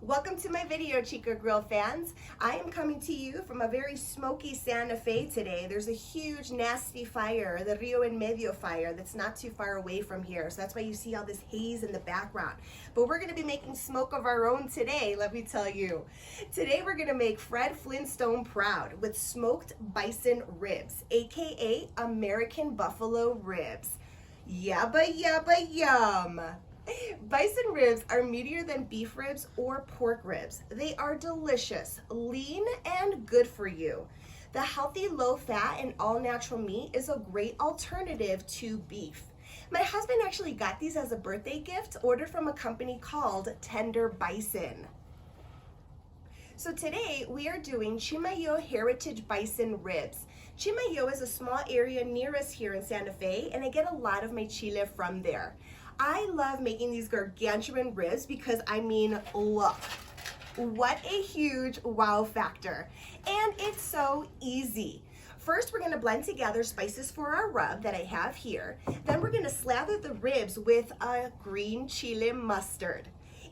Welcome to my video, Chica Grill fans. I am coming to you from a very smoky Santa Fe today. There's a huge nasty fire, the Rio en Medio fire, that's not too far away from here. So that's why you see all this haze in the background. But we're gonna be making smoke of our own today, let me tell you. Today we're gonna make Fred Flintstone proud with smoked bison ribs, AKA American buffalo ribs. Yabba yabba yum. Bison ribs are meatier than beef ribs or pork ribs. They are delicious, lean, and good for you. The healthy, low-fat, and all-natural meat is a great alternative to beef. My husband actually got these as a birthday gift, ordered from a company called Tender Bison. So today we are doing Chimayo Heritage Bison Ribs. Chimayo is a small area near us here in Santa Fe, and I get a lot of my chile from there. I love making these gargantuan ribs because, I mean, look, what a huge wow factor. And it's so easy. First, we're gonna blend together spices for our rub that I have here. Then we're gonna slather the ribs with a green chile mustard.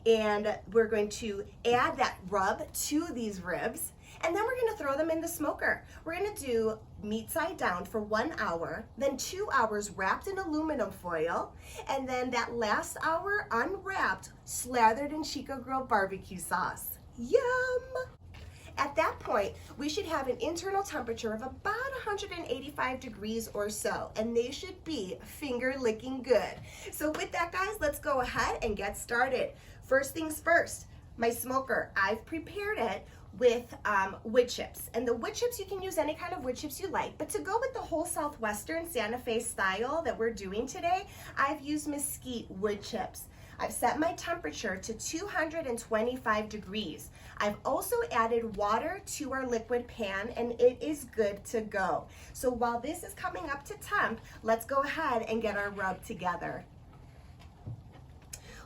And we're going to add that rub to these ribs. And then we're gonna throw them in the smoker. We're gonna do meat side down for 1 hour, then 2 hours wrapped in aluminum foil, and then that last hour unwrapped, slathered in ChicaGrill's barbecue sauce. Yum! At that point, we should have an internal temperature of about 185 degrees or so, and they should be finger licking good. So with that, guys, let's go ahead and get started. First things first, my smoker, I've prepared it with wood chips. And the wood chips, you can use any kind of wood chips you like, but to go with the whole Southwestern Santa Fe style that we're doing today, I've used mesquite wood chips. I've set my temperature to 225 degrees. I've also added water to our liquid pan, and it is good to go. So while this is coming up to temp, let's go ahead and get our rub together.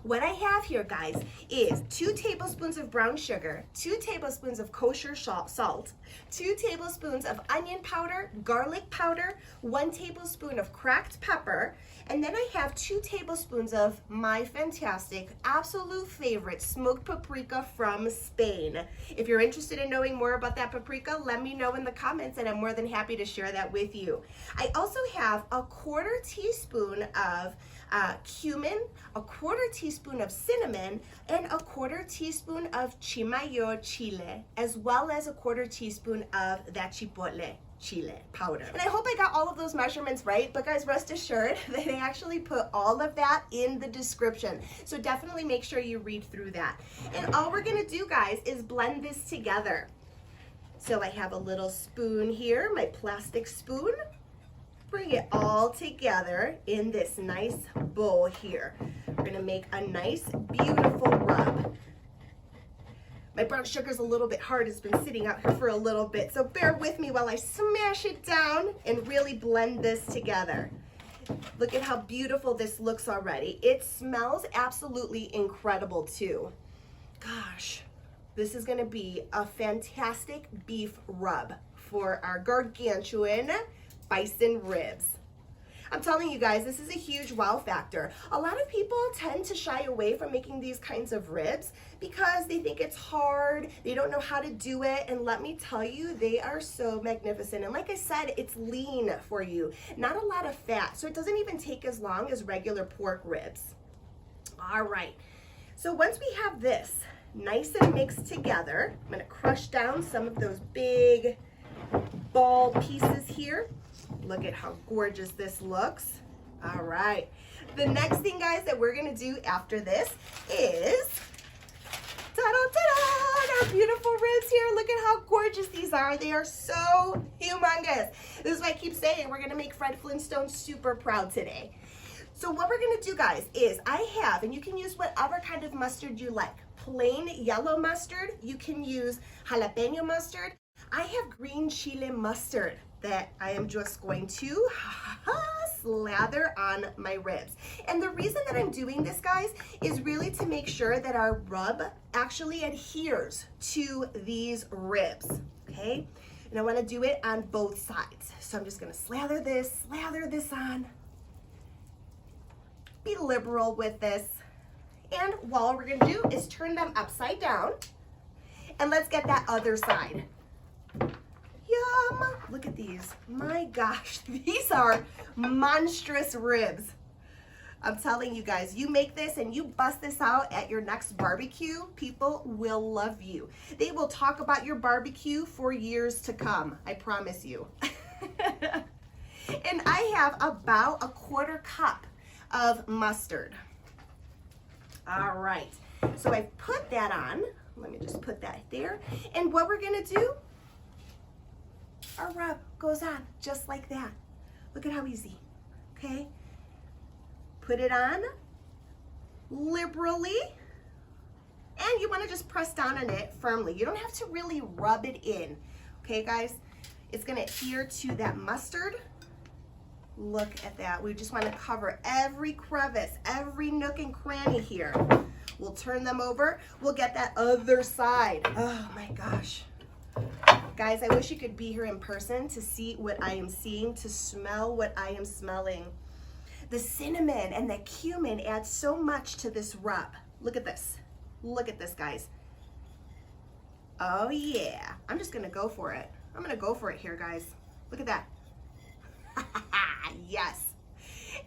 What I have here, guys, is 2 tablespoons of brown sugar, 2 tablespoons of kosher salt, 2 tablespoons of onion powder, garlic powder, 1 tablespoon of cracked pepper, and then I have 2 tablespoons of my fantastic, absolute favorite smoked paprika from Spain. If you're interested in knowing more about that paprika, let me know in the comments, and I'm more than happy to share that with you. I also have a 1/4 teaspoon of cumin, a 1/4 teaspoon of cinnamon, and a 1/4 teaspoon of Chimayo chile, as well as a 1/4 teaspoon of that Chipotle Chile powder. And I hope I got all of those measurements right, but guys, rest assured that I actually put all of that in the description. So definitely make sure you read through that. And all we're gonna do, guys, is blend this together. So I have a little spoon here, my plastic spoon. Bring it all together in this nice bowl here. We're gonna make a nice, beautiful rub. My brown sugar's a little bit hard. It's been sitting out here for a little bit, so bear with me while I smash it down and really blend this together. Look at how beautiful this looks already. It smells absolutely incredible too. Gosh, this is gonna be a fantastic beef rub for our gargantuan bison ribs. I'm telling you guys, this is a huge wow factor. A lot of people tend to shy away from making these kinds of ribs because they think it's hard, they don't know how to do it, and let me tell you, they are so magnificent. And like I said, it's lean for you, not a lot of fat, so it doesn't even take as long as regular pork ribs. All right, so once we have this nice and mixed together, I'm gonna crush down some of those big ball pieces here. Look at how gorgeous this looks. All right. The next thing, guys, that we're gonna do after this is, ta-da, our beautiful ribs here. Look at how gorgeous these are. They are so humongous. This is why I keep saying we're gonna make Fred Flintstone super proud today. So what we're gonna do, guys, is I have, and you can use whatever kind of mustard you like, plain yellow mustard, you can use jalapeño mustard. I have green chile mustard that I am just going to slather on my ribs. And the reason that I'm doing this, guys, is really to make sure that our rub actually adheres to these ribs, okay? And I wanna do it on both sides. So I'm just gonna slather this on. Be liberal with this. And all we're gonna do is turn them upside down. And let's get that other side. Yum! Look at these. My gosh, these are monstrous ribs. I'm telling you guys, you make this and you bust this out at your next barbecue, people will love you. They will talk about your barbecue for years to come, I promise you. And I have about 1/4 cup of mustard. All right, so I've put that on. Let me just put that there. And what we're gonna do, our rub goes on just like that. Look at how easy, okay? Put it on liberally, and you wanna just press down on it firmly. You don't have to really rub it in, okay guys? It's gonna adhere to that mustard. Look at that. We just wanna cover every crevice, every nook and cranny here. We'll turn them over. We'll get that other side. Oh my gosh. Guys, I wish you could be here in person to see what I am seeing, to smell what I am smelling. The cinnamon and the cumin add so much to this rub. Look at this. Look at this, guys. Oh yeah. I'm just gonna go for it. I'm gonna go for it here, guys. Look at that. Yes.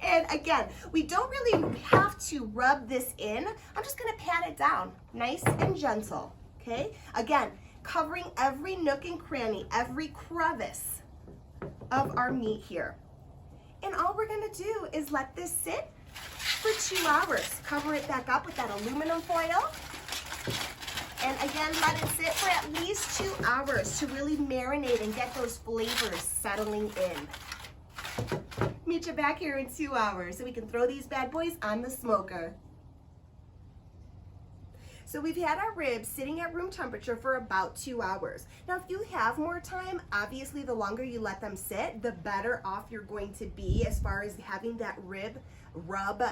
And again, we don't really have to rub this in. I'm just gonna pat it down, nice and gentle, okay? Again, covering every nook and cranny, every crevice of our meat here. And all we're gonna do is let this sit for 2 hours. Cover it back up with that aluminum foil. And again, let it sit for at least 2 hours to really marinate and get those flavors settling in. Meet you back here in 2 hours so we can throw these bad boys on the smoker. So we've had our ribs sitting at room temperature for about 2 hours. Now, if you have more time, obviously the longer you let them sit, the better off you're going to be as far as having that rib rub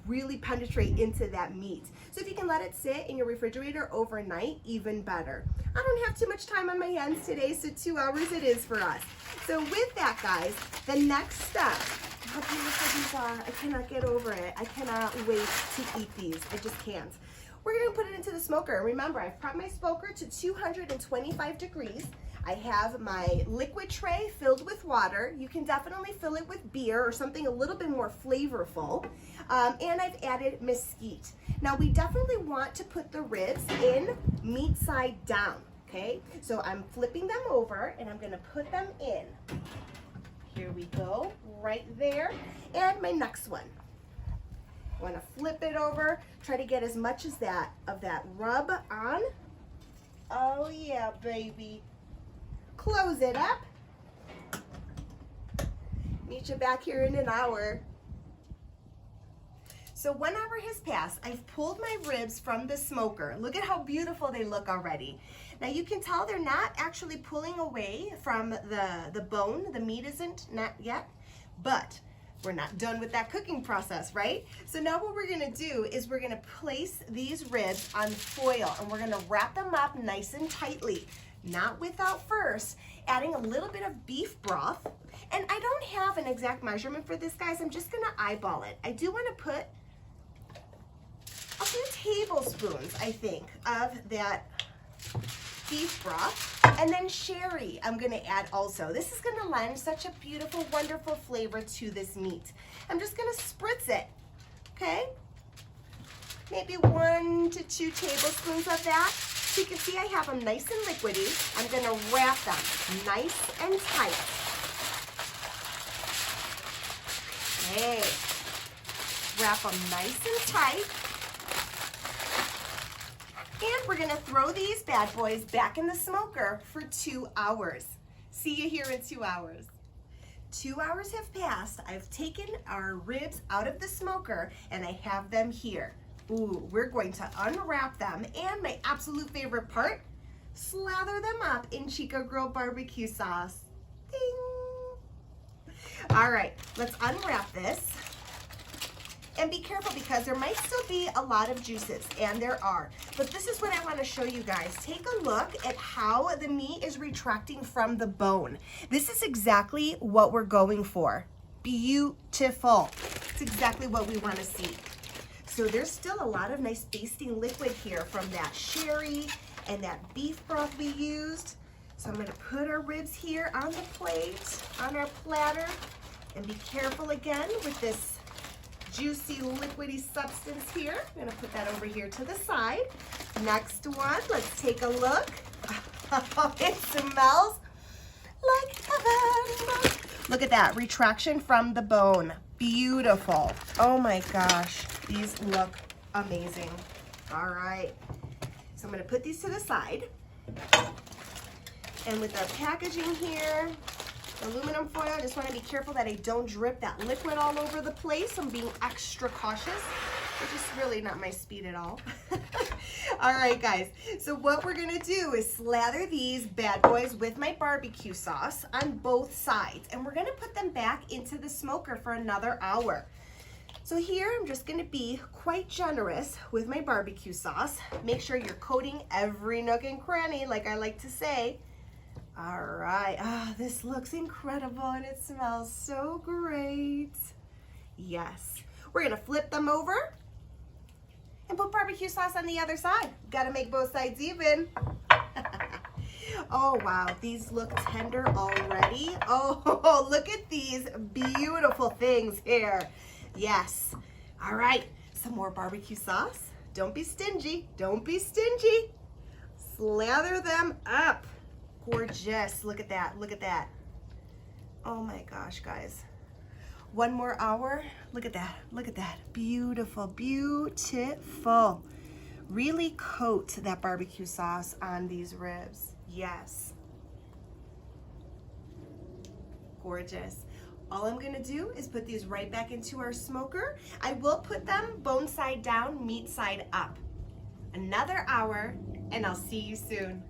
really penetrate into that meat. So if you can let it sit in your refrigerator overnight, even better. I don't have too much time on my hands today, so 2 hours it is for us. So with that, guys, the next step, how beautiful these are. I cannot get over it. I cannot wait to eat these. I just can't. We're gonna put it into the smoker. Remember, I've prepped my smoker to 225 degrees. I have my liquid tray filled with water. You can definitely fill it with beer or something a little bit more flavorful. And I've added mesquite. Now, we definitely want to put the ribs in meat side down, okay? So I'm flipping them over and I'm gonna put them in. Here we go, right there. And my next one. I want to flip it over, try to get as much as that of that rub on. Oh yeah, baby. Close it up. Meet you back here in an hour. So 1 hour has passed. I've pulled my ribs from the smoker. Look at how beautiful they look already. Now you can tell they're not actually pulling away from the bone. The meat isn't, not yet, but we're not done with that cooking process, right? So now what we're gonna do is we're gonna place these ribs on foil and we're gonna wrap them up nice and tightly, not without first adding a little bit of beef broth. And I don't have an exact measurement for this, guys. I'm just gonna eyeball it. I do wanna put a few tablespoons, I think, of that beef broth. And then sherry I'm gonna add also. This is gonna lend such a beautiful, wonderful flavor to this meat. I'm just gonna spritz it, okay? Maybe 1 to 2 tablespoons of that. So you can see I have them nice and liquidy. I'm gonna wrap them nice and tight. Okay, wrap them nice and tight. And we're gonna throw these bad boys back in the smoker for 2 hours. See you here in 2 hours. 2 hours have passed. I've taken our ribs out of the smoker and I have them here. Ooh, we're going to unwrap them, and my absolute favorite part, slather them up in ChicaGrill barbecue sauce. Ding! All right, let's unwrap this. And be careful because there might still be a lot of juices, and there are. But this is what I want to show you guys. Take a look at how the meat is retracting from the bone. This is exactly what we're going for. Beautiful. It's exactly what we want to see. So there's still a lot of nice basting liquid here from that sherry and that beef broth we used. So I'm gonna put our ribs here on the plate, on our platter, and be careful again with this juicy liquidy substance here. I'm gonna put that over here to the side. Next one, let's take a look. It smells like heaven. Look at that, retraction from the bone. Beautiful. Oh my gosh, these look amazing. All right, so I'm gonna put these to the side. And with our packaging here, aluminum foil, I just wanna be careful that I don't drip that liquid all over the place. I'm being extra cautious, which is really not my speed at all. All right, guys, so what we're gonna do is slather these bad boys with my barbecue sauce on both sides, and we're gonna put them back into the smoker for another hour. So here, I'm just gonna be quite generous with my barbecue sauce. Make sure you're coating every nook and cranny, like I like to say. All right, this looks incredible and it smells so great. Yes, we're gonna flip them over and put barbecue sauce on the other side. Gotta make both sides even. Oh wow, these look tender already. Oh, look at these beautiful things here. Yes, all right, some more barbecue sauce. Don't be stingy, don't be stingy. Slather them up. Gorgeous, look at that, look at that. Oh my gosh, guys. One more hour, look at that, beautiful, beautiful. Really coat that barbecue sauce on these ribs, yes. Gorgeous. All I'm gonna do is put these right back into our smoker. I will put them bone side down, meat side up. Another hour, and I'll see you soon.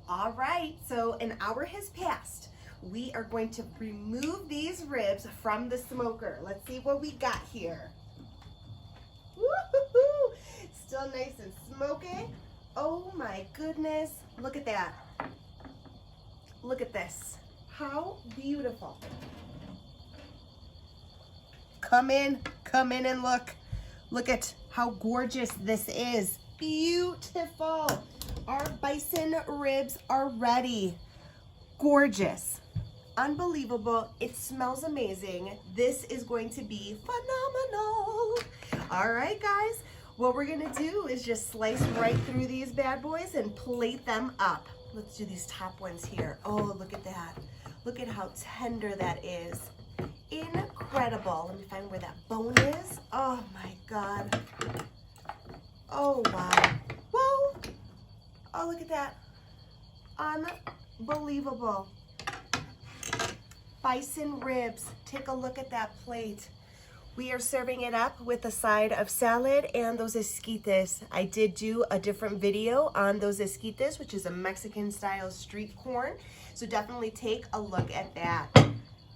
All right, so an hour has passed. We are going to remove these ribs from the smoker. Let's see what we got here. Woo-hoo-hoo. Still nice and smoky. Oh my goodness, look at that. Look at this, how beautiful. Come in and look. Look at how gorgeous this is. Beautiful. Our bison ribs are ready. Gorgeous. Unbelievable. It smells amazing. This is going to be phenomenal. All right, guys. What we're gonna do is just slice right through these bad boys and plate them up. Let's do these top ones here. Oh, look at that. Look at how tender that is. Incredible. Let me find where that bone is. Oh my God. Oh, wow. Whoa. Oh, look at that. Unbelievable. Bison ribs. Take a look at that plate. We are serving it up with a side of salad and those esquites. I did do a different video on those esquites, which is a Mexican style street corn. So definitely take a look at that.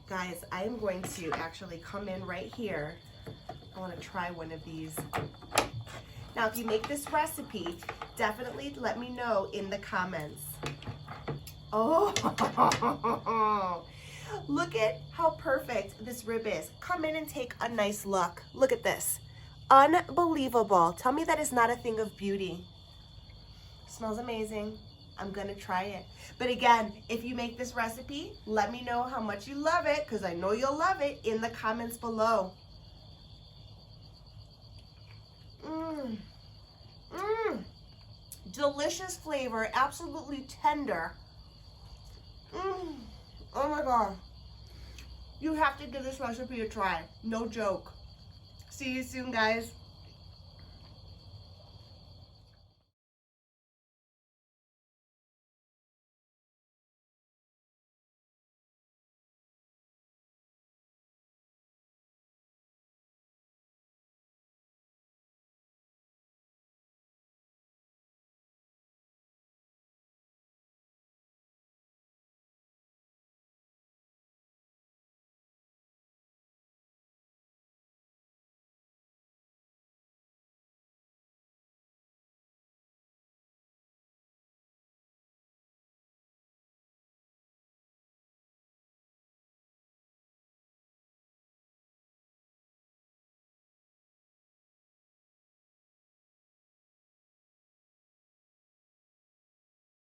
Guys, I am going to actually come in right here. I want to try one of these. Now, if you make this recipe, definitely let me know in the comments. Oh, look at how perfect this rib is. Come in and take a nice look. Look at this. Unbelievable. Tell me that is not a thing of beauty. Smells amazing. I'm gonna try it. But again, if you make this recipe, let me know how much you love it, because I know you'll love it, in the comments below. Delicious flavor, absolutely tender. Oh my God. You have to give this recipe a try. No joke. See you soon, guys.